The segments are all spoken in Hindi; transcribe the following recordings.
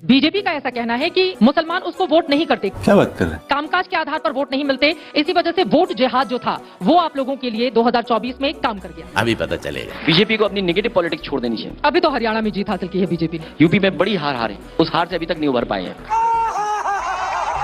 बीजेपी का ऐसा कहना है कि मुसलमान उसको वोट नहीं करते। क्या बात कर रहे हैं? कामकाज के आधार पर वोट नहीं मिलते, इसी वजह से वोट जिहाद जो था वो आप लोगों के लिए 2024 में काम कर गया। अभी पता चलेगा। बीजेपी को अपनी नेगेटिव पॉलिटिक्स छोड़ देनी चाहिए। अभी तो हरियाणा में जीत हासिल की है बीजेपी ने। यूपी में बड़ी हार हारे, उस हार से अभी तक नहीं उभर पाए हैं।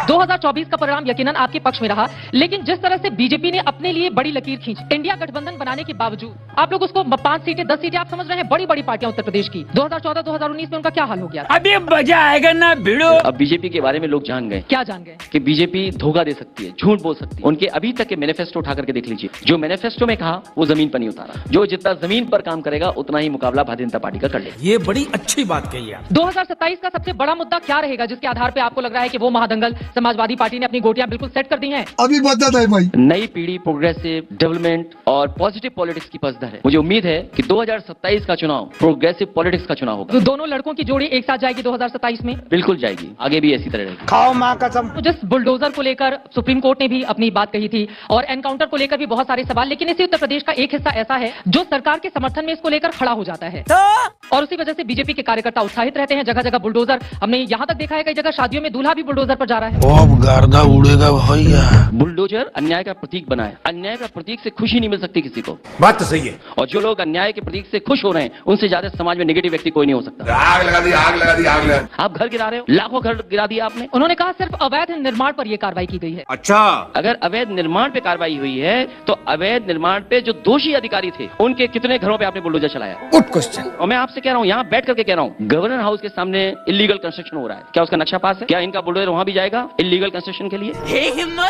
2024 का परिणाम यकीनन आपके पक्ष में रहा, लेकिन जिस तरह से बीजेपी ने अपने लिए बड़ी लकीर खींची, इंडिया गठबंधन बनाने के बावजूद आप लोग उसको 5 सीटें 10 सीटें आप समझ रहे हैं, बड़ी बड़ी पार्टियां उत्तर प्रदेश की 2014-2019 में उनका क्या हाल हो गया। अभी मजा आएगा ना भिड़ो। अब बीजेपी के बारे में लोग जान गए। क्या जान गए? कि बीजेपी धोखा दे सकती है, झूठ बोल सकती है। उनके अभी तक के मैनिफेस्टो उठा करके देख लीजिए, जो मैनिफेस्टो में कहा वो जमीन पर नहीं उतारा। जो जितना जमीन पर काम करेगा उतना ही मुकाबला भारतीय जनता पार्टी का कर लेगा। ये बड़ी अच्छी बात कही है। 2027 का सबसे बड़ा मुद्दा क्या रहेगा जिसके आधार पे आपको लग रहा है कि वो महादंगल समाजवादी पार्टी ने अपनी गोटियां बिल्कुल सेट कर दी हैं? अभी बता दे भाई। नई पीढ़ी, प्रोग्रेसिव डेवलपमेंट और पॉजिटिव पॉलिटिक्स की पसंद है। मुझे उम्मीद है कि 2027 का चुनाव प्रोग्रेसिव पॉलिटिक्स का चुनाव होगा। तो दोनों लड़कों की जोड़ी एक साथ जाएगी 2027 में? बिल्कुल जाएगी, आगे भी ऐसी तरह रहेगी। खाओ माँ कसम। तो जिस बुलडोजर को लेकर सुप्रीम कोर्ट ने भी अपनी बात कही थी और एनकाउंटर को लेकर भी बहुत सारे सवाल, लेकिन इसी उत्तर प्रदेश का एक हिस्सा ऐसा है जो सरकार के समर्थन में इसको लेकर खड़ा हो जाता है और उसी वजह से बीजेपी के कार्यकर्ता उत्साहित रहते हैं। जगह जगह बुलडोजर, हमने यहाँ तक देखा है कई जगह शादियों में दूल्हा भी बुलडोजर पर जा रहा है। अब गर्दा उड़ेगा भैया। बुलडोजर अन्याय का प्रतीक बना है। अन्याय का प्रतीक से खुशी नहीं मिल सकती किसी को। बात तो सही है। और जो लोग अन्याय के प्रतीक से खुश हो रहे हैं, उनसे ज्यादा समाज में नेगेटिव व्यक्ति कोई नहीं हो सकता। आग लगा दी, आग लगा दी, आग लगा। आप घर गिरा रहे हो, लाखों घर गिरा दिया आपने। उन्होंने कहा सिर्फ अवैध निर्माण पर यह कार्रवाई की गई है। अच्छा, अगर अवैध निर्माण पे कार्रवाई हुई है तो अवैध निर्माण पे जो दोषी अधिकारी थे उनके कितने घरों पे आपने बुलडोजर चलाया? Good question. और मैं आपसे कह रहा हूँ, यहाँ बैठ करके कह रहा हूँ, गवर्नर हाउस के सामने इलीगल कंस्ट्रक्शन हो रहा है, क्या उसका नक्शा पास है? क्या इनका बुलडोजर वहाँ भी जाएगा इलीगल कंस्ट्रक्शन के लिए?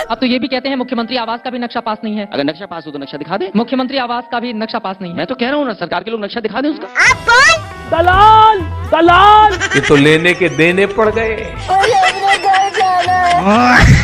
अब तो ये भी कहते हैं मुख्यमंत्री आवास का भी नक्शा पास नहीं है। अगर नक्शा पास हो तो नक्शा दिखा दे। मुख्यमंत्री आवास का भी नक्शा पास नहीं है। मैं तो कह रहा हूँ ना, सरकार के लोग नक्शा दिखा दें उसका। दलाल दलाल। ये तो लेने के देने पड़ गए। हाँ।